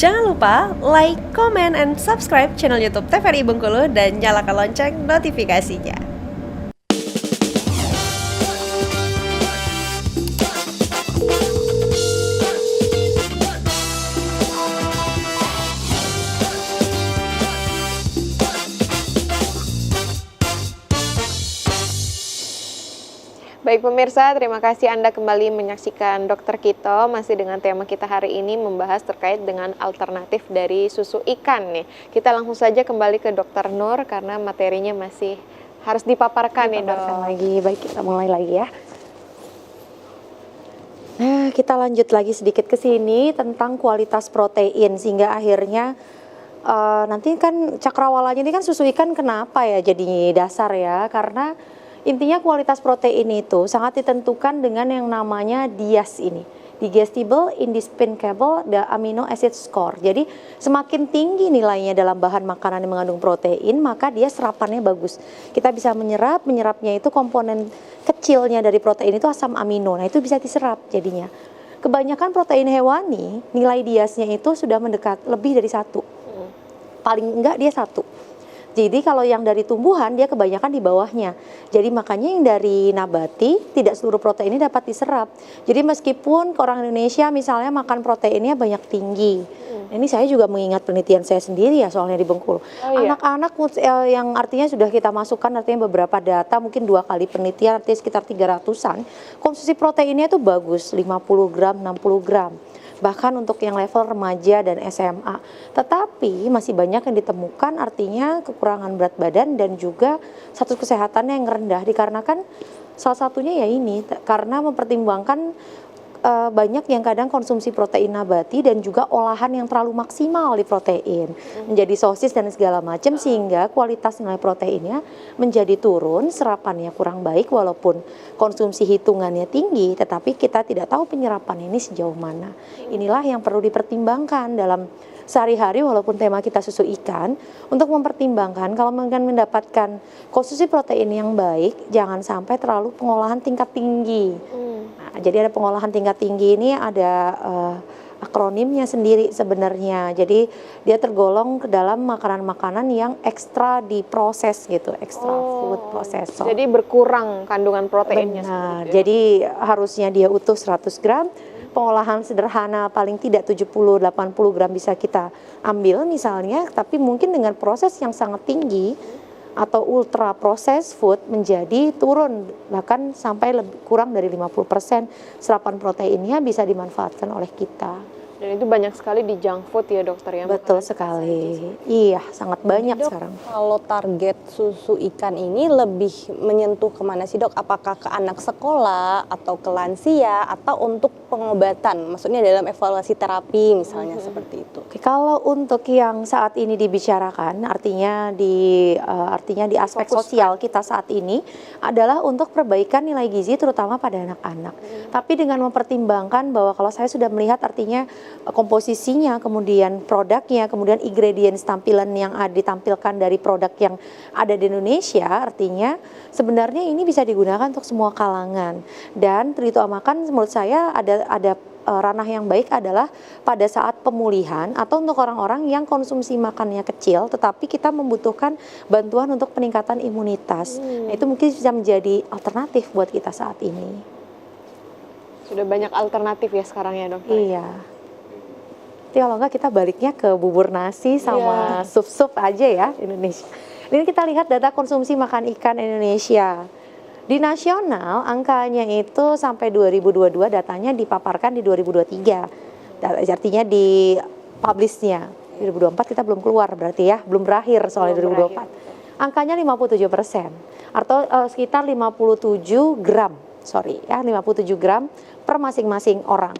Jangan lupa like, comment, and subscribe channel YouTube TVRI Bengkulu dan nyalakan lonceng notifikasinya. Baik pemirsa, terima kasih Anda kembali menyaksikan Dokter Kito. Masih dengan tema kita hari ini membahas terkait dengan alternatif dari susu ikan nih. Kita langsung saja kembali ke Dokter Nur karena materinya masih harus dipaparkan nih dok. Lagi, baik kita mulai lagi ya. Nah, kita lanjut lagi sedikit ke sini tentang kualitas protein sehingga akhirnya nanti kan cakrawalanya ini kan susu ikan kenapa ya jadi dasar ya, karena intinya kualitas protein itu sangat ditentukan dengan yang namanya DIAS ini, Digestible Indispensable the Amino Acid Score. Jadi semakin tinggi nilainya dalam bahan makanan yang mengandung protein, maka dia serapannya bagus. Kita bisa menyerapnya itu komponen kecilnya dari protein itu asam amino. Nah, itu bisa diserap jadinya. Kebanyakan protein hewani, nilai DIAS-nya itu sudah mendekat lebih dari 1. Paling enggak dia 1. Jadi kalau yang dari tumbuhan dia kebanyakan di bawahnya. Jadi makanya yang dari nabati tidak seluruh proteinnya dapat diserap. Jadi meskipun orang Indonesia misalnya makan proteinnya banyak tinggi. Ini saya juga mengingat penelitian saya sendiri ya soalnya di Bengkulu. Anak-anak yang artinya sudah kita masukkan artinya beberapa data mungkin 2 kali penelitian artinya sekitar 300-an. Konsumsi proteinnya itu bagus 50 gram, 60 gram. Bahkan untuk yang level remaja dan SMA. Tetapi masih banyak yang ditemukan artinya kekurangan berat badan dan juga status kesehatannya yang rendah dikarenakan salah satunya ya ini karena mempertimbangkan banyak yang kadang konsumsi protein nabati dan juga olahan yang terlalu maksimal di protein menjadi sosis dan segala macam sehingga kualitas nilai proteinnya menjadi turun, serapannya kurang baik walaupun konsumsi hitungannya tinggi tetapi kita tidak tahu penyerapan ini sejauh mana. Inilah yang perlu dipertimbangkan dalam sehari-hari walaupun tema kita susu ikan untuk mempertimbangkan kalau ingin mendapatkan konsumsi protein yang baik jangan sampai terlalu pengolahan tingkat tinggi. Nah, jadi ada pengolahan tingkat tinggi ini ada akronimnya sendiri sebenarnya. Jadi dia tergolong ke dalam makanan-makanan yang ekstra diproses gitu, ekstra food processor. Jadi berkurang kandungan proteinnya. Benar. Jadi harusnya dia utuh 100 gram. Pengolahan sederhana paling tidak 70-80 gram bisa kita ambil misalnya, tapi mungkin dengan proses yang sangat tinggi atau ultra processed food menjadi turun bahkan sampai kurang dari 50% serapan proteinnya bisa dimanfaatkan oleh kita. Dan itu banyak sekali di junk food ya dokter ya? Betul sekali, iya sangat banyak dok, sekarang. Kalau target susu ikan ini lebih menyentuh kemana sih dok? Apakah ke anak sekolah atau ke lansia atau untuk pengobatan? Maksudnya dalam evaluasi terapi misalnya seperti itu. Oke, kalau untuk yang saat ini dibicarakan artinya di aspek sosial kita saat ini adalah untuk perbaikan nilai gizi terutama pada anak-anak. Tapi dengan mempertimbangkan bahwa kalau saya sudah melihat artinya komposisinya, kemudian produknya, kemudian ingredients tampilan yang ditampilkan dari produk yang ada di Indonesia, artinya sebenarnya ini bisa digunakan untuk semua kalangan. Dan terutamakan menurut saya ada ranah yang baik adalah pada saat pemulihan atau untuk orang-orang yang konsumsi makannya kecil tetapi kita membutuhkan bantuan untuk peningkatan imunitas. Nah, itu mungkin bisa menjadi alternatif buat kita saat ini. Sudah banyak alternatif ya sekarang ya dokter? Iya. Jadi kalau enggak kita baliknya ke bubur nasi sama sup-sup aja ya Indonesia. Ini kita lihat data konsumsi makan ikan Indonesia. Di nasional angkanya itu sampai 2022 datanya dipaparkan di 2023. Artinya di publish-nya 2024 kita belum keluar berarti ya, belum berakhir soalnya 2024. Angkanya 57%. Atau sekitar 57 gram. 57 gram per masing-masing orang.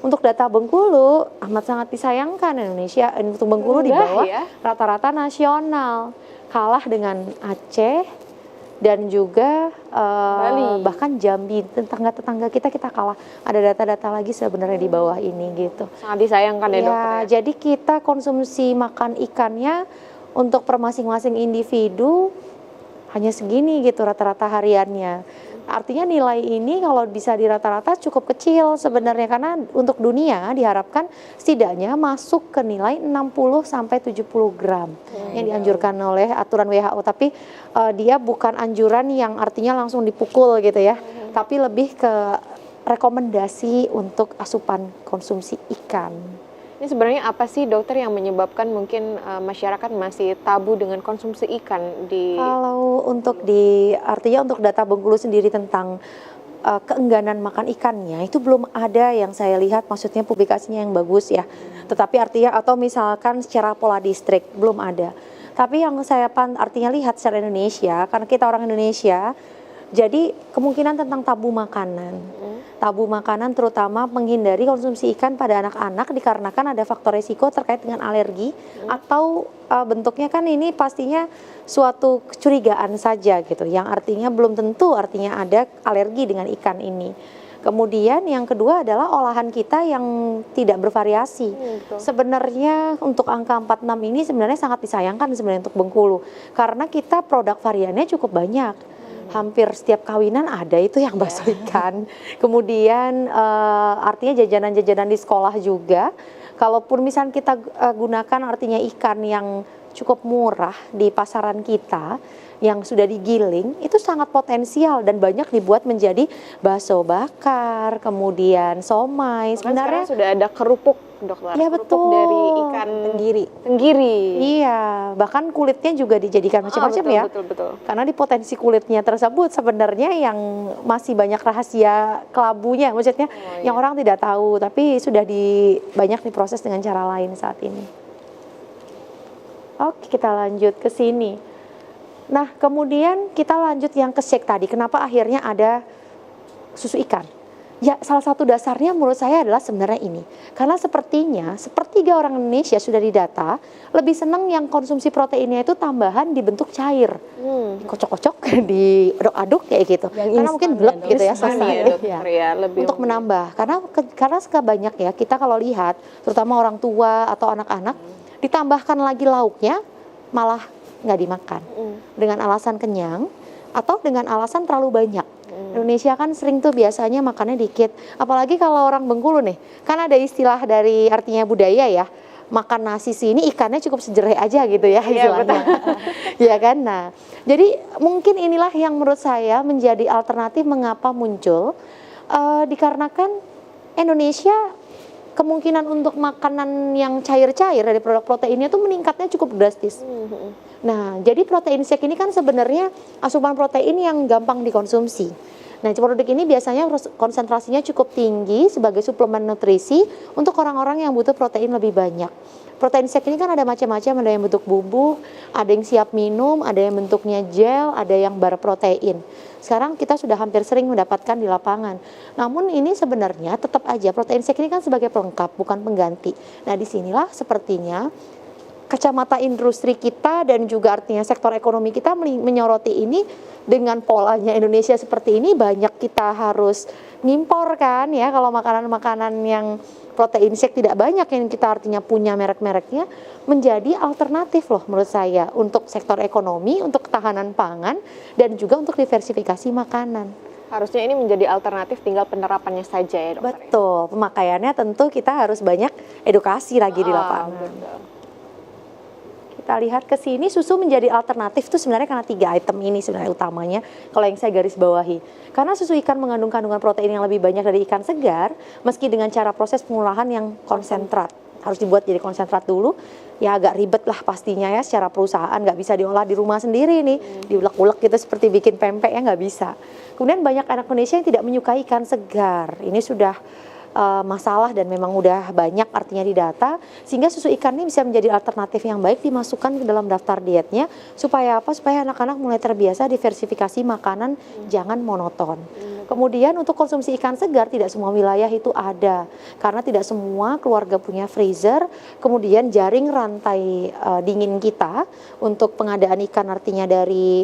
Untuk data Bengkulu amat sangat disayangkan Indonesia untuk Bengkulu di bawah rata-rata nasional, kalah dengan Aceh dan juga Bali. Bahkan Jambi, tetangga-tetangga kita kalah. Ada data-data lagi sebenarnya di bawah ini gitu. Sangat disayangkan ya dokter ya. Jadi kita konsumsi makan ikannya untuk per masing-masing individu hanya segini gitu rata-rata hariannya. Artinya nilai ini kalau bisa dirata-rata cukup kecil sebenarnya, karena untuk dunia diharapkan setidaknya masuk ke nilai 60 sampai 70 gram yang dianjurkan oleh aturan WHO. Tapi dia bukan anjuran yang artinya langsung dipukul gitu ya, tapi lebih ke rekomendasi untuk asupan konsumsi ikan. Ini sebenarnya apa sih dokter yang menyebabkan mungkin masyarakat masih tabu dengan konsumsi ikan di Kalau untuk artinya untuk data Bengkulu sendiri tentang keengganan makan ikannya itu belum ada yang saya lihat, maksudnya publikasinya yang bagus ya. Tetapi artinya atau misalkan secara pola distrik belum ada. Tapi yang saya artinya lihat secara Indonesia, karena kita orang Indonesia, jadi kemungkinan tentang tabu makanan. Tabu makanan terutama menghindari konsumsi ikan pada anak-anak dikarenakan ada faktor risiko terkait dengan alergi atau bentuknya kan ini pastinya suatu kecurigaan saja gitu, yang artinya belum tentu artinya ada alergi dengan ikan ini. Kemudian yang kedua adalah olahan kita yang tidak bervariasi. Sebenarnya untuk angka 46 ini sebenarnya sangat disayangkan sebenarnya untuk Bengkulu, karena kita produk variannya cukup banyak. Hampir setiap kawinan ada itu yang bakso ikan. Kemudian artinya jajanan-jajanan di sekolah juga. Kalaupun misalnya kita gunakan artinya ikan yang cukup murah di pasaran kita, yang sudah digiling, itu sangat potensial dan banyak dibuat menjadi bakso bakar, kemudian somai. Sebenarnya sudah ada kerupuk, dokter. Ya, kerupuk betul. dari ikan tenggiri. Iya, bahkan kulitnya juga dijadikan macam-macam ya. Betul. Karena di potensi kulitnya tersebut sebenarnya yang masih banyak rahasia kelabunya, maksudnya yang orang tidak tahu, tapi sudah banyak diproses dengan cara lain saat ini. Oke, kita lanjut ke sini. Nah, kemudian kita lanjut yang ke shake tadi. Kenapa akhirnya ada susu ikan? Ya, salah satu dasarnya menurut saya adalah sebenarnya ini. Karena sepertinya sepertiga orang Indonesia sudah didata lebih senang yang konsumsi proteinnya itu tambahan di bentuk cair. Kocok-kocok, diaduk-aduk kayak gitu. Karena mungkin blek gitu ya, selesai. Untuk menambah. Karena banyak ya, kita kalau lihat terutama orang tua atau anak-anak ditambahkan lagi lauknya malah nggak dimakan dengan alasan kenyang atau dengan alasan terlalu banyak. Indonesia kan sering tuh biasanya makannya dikit, apalagi kalau orang Bengkulu nih, kan ada istilah dari artinya budaya ya, makan nasi sini ikannya cukup sejerai aja gitu ya istilahnya. Ya kan. Nah, jadi mungkin inilah yang menurut saya menjadi alternatif mengapa muncul, dikarenakan Indonesia kemungkinan untuk makanan yang cair-cair dari produk proteinnya itu meningkatnya cukup drastis. Nah, jadi protein shake ini kan sebenarnya asupan protein yang gampang dikonsumsi. Nah, produk ini biasanya konsentrasinya cukup tinggi sebagai suplemen nutrisi untuk orang-orang yang butuh protein lebih banyak. Protein shake ini kan ada macam-macam, ada yang bentuk bubuk, ada yang siap minum, ada yang bentuknya gel, ada yang bar protein. Sekarang kita sudah hampir sering mendapatkan di lapangan. Namun ini sebenarnya tetap aja protein shake ini kan sebagai pelengkap, bukan pengganti. Nah, disinilah sepertinya kacamata industri kita dan juga artinya sektor ekonomi kita menyoroti ini. Dengan polanya Indonesia seperti ini, banyak kita harus ngimpor kan ya, kalau makanan-makanan yang protein shake tidak banyak yang kita artinya punya merek-mereknya, menjadi alternatif loh menurut saya untuk sektor ekonomi, untuk ketahanan pangan dan juga untuk diversifikasi makanan. Harusnya ini menjadi alternatif, tinggal penerapannya saja ya dokter. Betul, pemakaiannya tentu kita harus banyak edukasi lagi di lapangan. Betul. Kita lihat ke sini, susu menjadi alternatif itu sebenarnya karena 3 item ini sebenarnya utamanya kalau yang saya garis bawahi. Karena susu ikan mengandung kandungan protein yang lebih banyak dari ikan segar, meski dengan cara proses pengolahan yang konsentrat. Harus dibuat jadi konsentrat dulu, ya agak ribet lah pastinya ya secara perusahaan, nggak bisa diolah di rumah sendiri nih, diulek-ulek gitu seperti bikin pempek ya nggak bisa. Kemudian banyak anak Indonesia yang tidak menyukai ikan segar, ini sudah masalah dan memang udah banyak artinya di data, sehingga susu ikan ini bisa menjadi alternatif yang baik dimasukkan ke dalam daftar dietnya supaya apa? Supaya anak-anak mulai terbiasa diversifikasi makanan, jangan monoton. Kemudian untuk konsumsi ikan segar tidak semua wilayah itu ada, karena tidak semua keluarga punya freezer. Kemudian jaring rantai dingin kita untuk pengadaan ikan artinya dari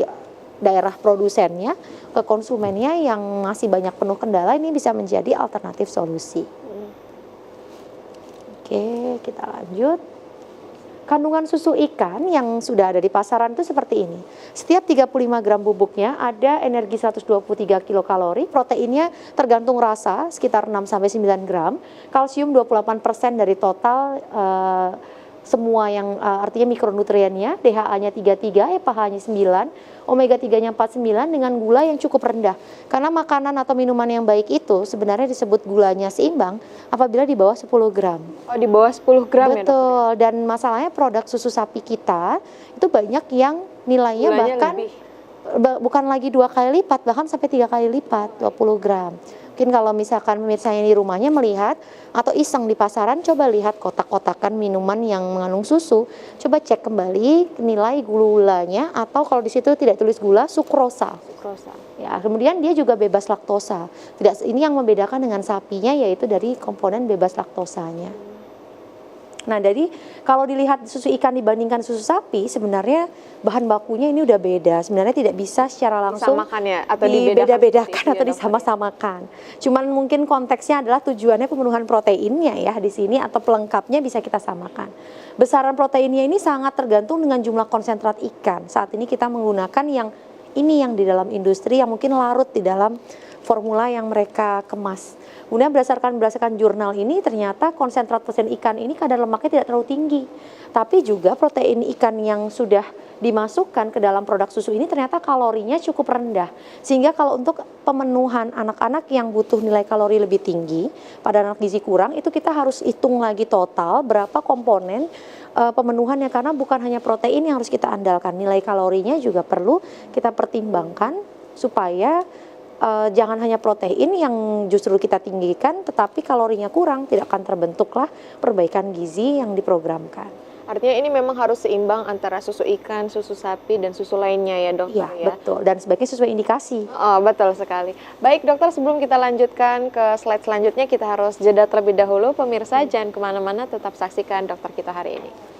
daerah produsennya ke konsumennya yang masih banyak penuh kendala, ini bisa menjadi alternatif solusi. Oke, kita lanjut. Kandungan susu ikan yang sudah ada di pasaran itu seperti ini. Setiap 35 gram bubuknya ada energi 123 kilokalori, proteinnya tergantung rasa sekitar 6 sampai 9 gram, kalsium 28% dari total semua yang artinya mikronutriennya, DHA-nya 33, EPH-nya 9, omega 3-nya 49 dengan gula yang cukup rendah. Karena makanan atau minuman yang baik itu sebenarnya disebut gulanya seimbang apabila di bawah 10 gram. Oh, di bawah 10 gram ya, Dok? Betul, dan masalahnya produk susu sapi kita itu banyak yang nilainya Gulanya bahkan lebih. bukan lagi 2 kali lipat, bahkan sampai 3 kali lipat, 20 gram. Mungkin kalau misalkan pemirsanya di rumahnya melihat atau iseng di pasaran, coba lihat kotak-kotakan minuman yang mengandung susu, coba cek kembali nilai gulanya, atau kalau di situ tidak tulis gula, sukrosa. Sukrosa. Ya, kemudian dia juga bebas laktosa. Tidak, ini yang membedakan dengan sapinya yaitu dari komponen bebas laktosanya. Nah, jadi kalau dilihat susu ikan dibandingkan susu sapi, sebenarnya bahan bakunya ini udah beda. Sebenarnya tidak bisa secara langsung Disamakan ya? Atau dibeda-bedakan seperti itu atau ya, Dok? disama-samakan. Cuman mungkin konteksnya adalah tujuannya pemenuhan proteinnya ya di sini, atau pelengkapnya bisa kita samakan. Besaran proteinnya ini sangat tergantung dengan jumlah konsentrat ikan. Saat ini kita menggunakan yang ini yang di dalam industri yang mungkin larut di dalam formula yang mereka kemas. Kemudian berdasarkan jurnal ini ternyata konsentrat protein ikan ini kadar lemaknya tidak terlalu tinggi. Tapi juga protein ikan yang sudah dimasukkan ke dalam produk susu ini ternyata kalorinya cukup rendah. Sehingga kalau untuk pemenuhan anak-anak yang butuh nilai kalori lebih tinggi, pada anak gizi kurang, itu kita harus hitung lagi total berapa komponen pemenuhannya, karena bukan hanya protein yang harus kita andalkan, nilai kalorinya juga perlu kita pertimbangkan supaya jangan hanya protein yang justru kita tinggikan, tetapi kalorinya kurang, tidak akan terbentuklah perbaikan gizi yang diprogramkan. Artinya ini memang harus seimbang antara susu ikan, susu sapi, dan susu lainnya ya, Dokter Iya, ya? betul. Dan sebaiknya sesuai indikasi. Oh, betul sekali. Baik, Dokter, sebelum kita lanjutkan ke slide selanjutnya, kita harus jeda terlebih dahulu. Pemirsa, jangan kemana-mana, tetap saksikan Dokter Kita hari ini.